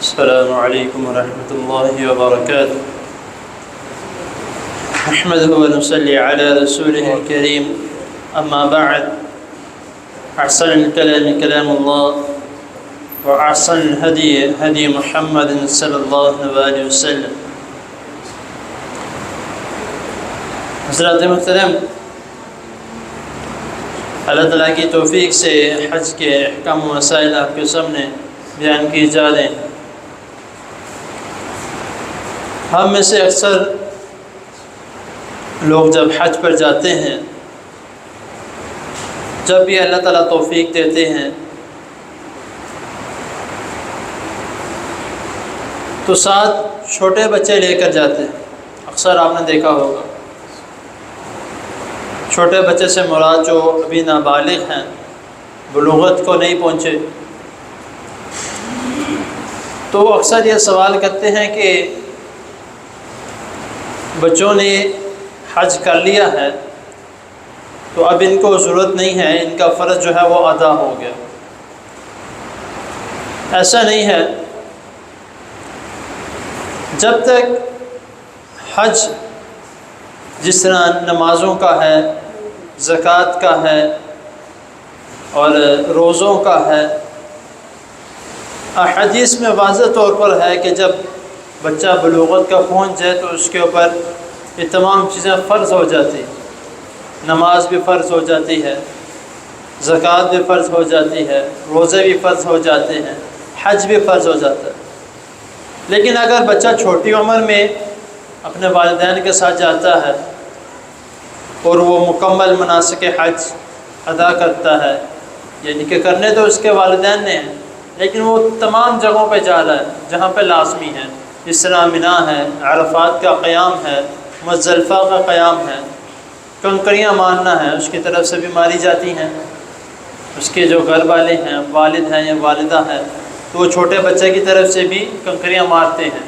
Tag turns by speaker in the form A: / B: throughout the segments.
A: السلام علیکم ورحمۃ اللہ وبرکاتہ نحمده ونصلي على رسوله الكريم اما بعد احسن الكلام كلام الله واحسن الهدي هدي محمد صلی اللہ علیہ وسلم۔ حضرات محترم، اللہ تعالیٰ کی توفیق سے حج کے احکام و مسائل آپ کے سامنے بیان کی جا رہے ہیں۔ ہم میں سے اکثر لوگ جب حج پر جاتے ہیں، جب بھی اللہ تعالیٰ توفیق دیتے ہیں تو ساتھ چھوٹے بچے لے کر جاتے ہیں۔ اکثر آپ نے دیکھا ہوگا، چھوٹے بچے سے مراد جو ابھی نابالغ ہیں، بلوغت کو نہیں پہنچے، تو وہ اکثر یہ سوال کرتے ہیں کہ بچوں نے حج کر لیا ہے تو اب ان کو ضرورت نہیں ہے، ان کا فرض جو ہے وہ ادا ہو گیا۔ ایسا نہیں ہے۔ جب تک حج جس طرح نمازوں کا ہے، زکوٰۃ کا ہے اور روزوں کا ہے، احادیث میں واضح طور پر ہے کہ جب بچہ بلوغت کا پہنچ جائے تو اس کے اوپر یہ تمام چیزیں فرض ہو جاتی ہیں۔ نماز بھی فرض ہو جاتی ہے، زکوٰۃ بھی فرض ہو جاتی ہے، روزے بھی فرض ہو جاتے ہیں، حج بھی فرض ہو جاتا ہے۔ لیکن اگر بچہ چھوٹی عمر میں اپنے والدین کے ساتھ جاتا ہے اور وہ مکمل مناسک حج ادا کرتا ہے، یعنی کہ کرنے تو اس کے والدین نے ہیں، لیکن وہ تمام جگہوں پہ جا رہا ہے جہاں پہ لازمی ہے، جس طرح منا ہے، عرفات کا قیام ہے، مزدلفہ کا قیام ہے، کنکریاں مارنا ہے، اس کی طرف سے بھی ماری جاتی ہیں، اس کے جو گھر والے ہیں، والد ہیں یا والدہ ہیں، تو وہ چھوٹے بچے کی طرف سے بھی کنکریاں مارتے ہیں۔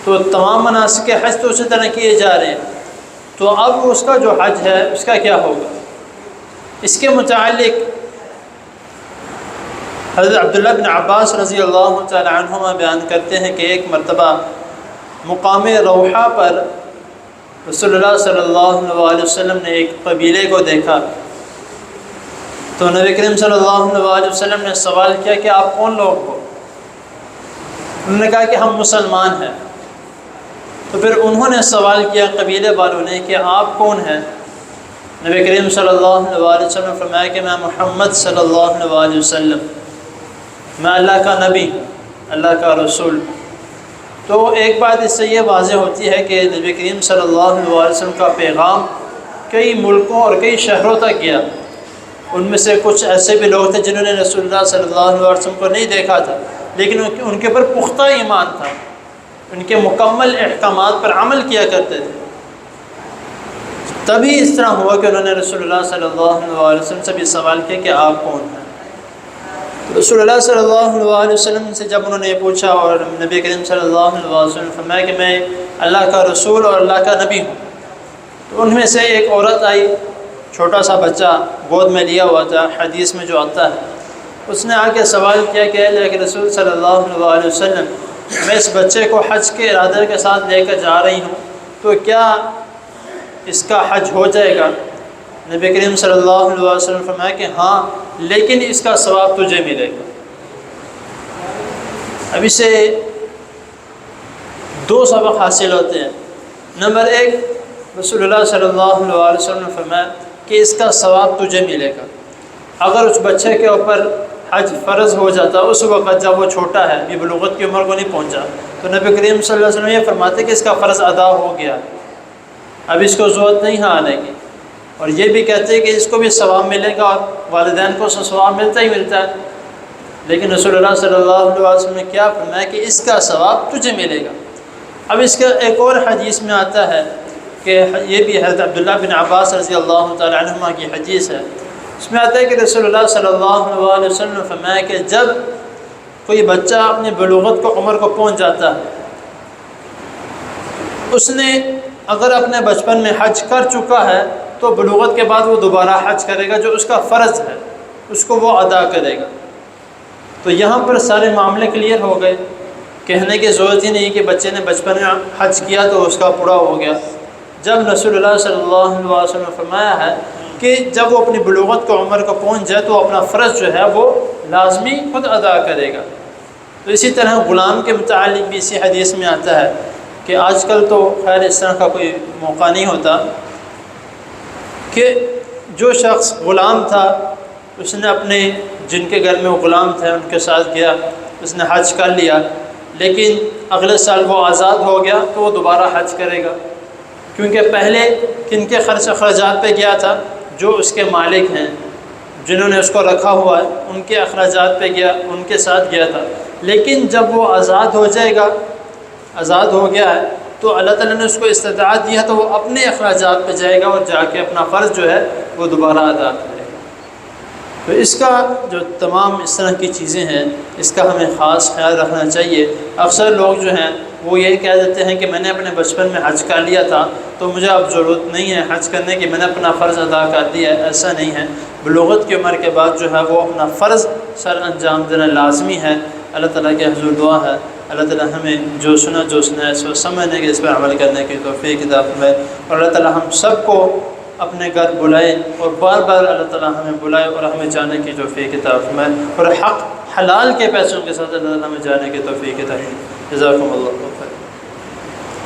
A: تو تمام مناسک حج تو اسی طرح کیے جا رہے ہیں۔ تو اب اس کا جو حج ہے اس کا کیا ہوگا؟ اس کے متعلق حضرت عبداللہ بن عباس رضی اللہ تعالی عنہما بیان کرتے ہیں کہ ایک مرتبہ مقام روحہ پر رسول اللہ صلی اللہ علیہ وسلم نے ایک قبیلے کو دیکھا، تو نبی کریم صلی اللہ علیہ وسلم نے سوال کیا کہ آپ کون لوگ ہو؟ انہوں نے کہا کہ ہم مسلمان ہیں۔ تو پھر انہوں نے سوال کیا قبیلے والوں نے کہ آپ کون ہیں؟ نبی کریم صلی اللہ علیہ وسلم نے فرمایا کہ میں محمد صلی اللہ علیہ وسلم، میں اللہ کا نبی ہوں، اللہ کا رسول۔ تو ایک بات اس سے یہ واضح ہوتی ہے کہ نبی کریم صلی اللہ علیہ وسلم کا پیغام کئی ملکوں اور کئی شہروں تک گیا۔ ان میں سے کچھ ایسے بھی لوگ تھے جنہوں نے رسول اللہ صلی اللہ علیہ وسلم کو نہیں دیکھا تھا، لیکن ان کے اوپر پختہ ایمان تھا، ان کے مکمل احکامات پر عمل کیا کرتے تھے۔ تبھی اس طرح ہوا کہ انہوں نے رسول اللہ صلی اللہ علیہ وسلم سے بھی سوال کیا کہ آپ کون ہیں؟ رسول اللہ صلی اللہ علیہ وسلم سے جب انہوں نے یہ پوچھا اور نبی کریم صلی اللہ علیہ وسلم نے فرمایا کہ میں اللہ کا رسول اور اللہ کا نبی ہوں، تو ان میں سے ایک عورت آئی، چھوٹا سا بچہ گود میں لیا ہوا تھا، حدیث میں جو آتا ہے، اس نے آ کے سوال کیا کہ اللہ کے رسول صلی اللہ علیہ وسلم، میں اس بچے کو حج کے ارادے کے ساتھ لے کر جا رہی ہوں، تو کیا اس کا حج ہو جائے گا؟ نبی کریم صلی اللہ علیہ وسلم نے فرمایا کہ ہاں، لیکن اس کا ثواب تجھے ملے گا۔ اب اسے دو سبق حاصل ہوتے ہیں۔ نمبر ایک، رسول اللہ صلی اللہ علیہ وسلم نے فرمایا کہ اس کا ثواب تجھے ملے گا۔ اگر اس بچے کے اوپر حج فرض ہو جاتا اس وقت جب وہ چھوٹا ہے، ابھی بلوغت کی عمر کو نہیں پہنچا، تو نبی کریم صلی اللہ علیہ وسلم یہ فرماتے کہ اس کا فرض ادا ہو گیا، اب اس کو ضرورت نہیں آنے کی۔ اور یہ بھی کہتے ہیں کہ اس کو بھی ثواب ملے گا اور والدین کو ثواب ملتا ہی ملتا ہے، لیکن رسول اللہ صلی اللہ علیہ وسلم نے کیا فرمایا کہ اس کا ثواب تجھے ملے گا۔ اب اس کا ایک اور حدیث میں آتا ہے کہ یہ بھی حضرت عبداللہ بن عباس رضی اللہ تعالی عنہما کی حدیث ہے، اس میں آتا ہے کہ رسول اللہ صلی اللہ علیہ وسلم نے فرمایا کہ جب کوئی بچہ اپنی بلوغت کو عمر کو پہنچ جاتا ہے، اس نے اگر اپنے بچپن میں حج کر چکا ہے تو بلوغت کے بعد وہ دوبارہ حج کرے گا، جو اس کا فرض ہے اس کو وہ ادا کرے گا۔ تو یہاں پر سارے معاملے کلیئر ہو گئے کہنے کی ضرورت ہی نہیں کہ بچے نے بچپن میں حج کیا تو اس کا پورا ہو گیا، جب رسول اللہ صلی اللہ علیہ وسلم نے فرمایا ہے کہ جب وہ اپنی بلوغت کو عمر کو پہنچ جائے تو اپنا فرض جو ہے وہ لازمی خود ادا کرے گا۔ تو اسی طرح غلام کے متعلق بھی اسی حدیث میں آتا ہے کہ آج کل تو خیر اس طرح کا کوئی موقع نہیں ہوتا کہ جو شخص غلام تھا اس نے اپنے جن کے گھر میں وہ غلام تھے ان کے ساتھ گیا، اس نے حج کر لیا، لیکن اگلے سال وہ آزاد ہو گیا تو وہ دوبارہ حج کرے گا، کیونکہ پہلے کن کے خرچ اخراجات پہ گیا تھا؟ جو اس کے مالک ہیں، جنہوں نے اس کو رکھا ہوا ہے، ان کے اخراجات پہ گیا، ان کے ساتھ گیا تھا۔ لیکن جب وہ آزاد ہو جائے گا، آزاد ہو گیا ہے تو اللہ تعالیٰ نے اس کو استطاعت دیا تو وہ اپنے اخراجات پہ جائے گا اور جا کے اپنا فرض جو ہے وہ دوبارہ ادا کرے گا۔ تو اس کا جو تمام اس طرح کی چیزیں ہیں اس کا ہمیں خاص خیال رکھنا چاہیے۔ اکثر لوگ جو ہیں وہ یہی کہہ دیتے ہیں کہ میں نے اپنے بچپن میں حج کر لیا تھا تو مجھے اب ضرورت نہیں ہے حج کرنے کی، میں نے اپنا فرض ادا کر دیا ہے۔ ایسا نہیں ہے، بلوغت کی عمر کے بعد جو ہے وہ اپنا فرض سر انجام دینا لازمی ہے۔ اللہ تعالیٰ کے حضور دعا ہے اللہ تعالیٰ ہمیں جو سنا ہے اس کو سمجھنے کے، اس پر عمل کرنے کی توفیق عطا فرمائے، اور اللہ تعالیٰ ہم سب کو اپنے گھر بلائے اور بار بار اللہ تعالیٰ ہمیں بلائے اور ہمیں جانے کی توفیق عطا فرمائے، اور حق حلال کے پیسوں کے ساتھ اللہ تعالیٰ ہمیں جانے کی توفیق عطا فرمائے۔ جزاکم اللہ خیر۔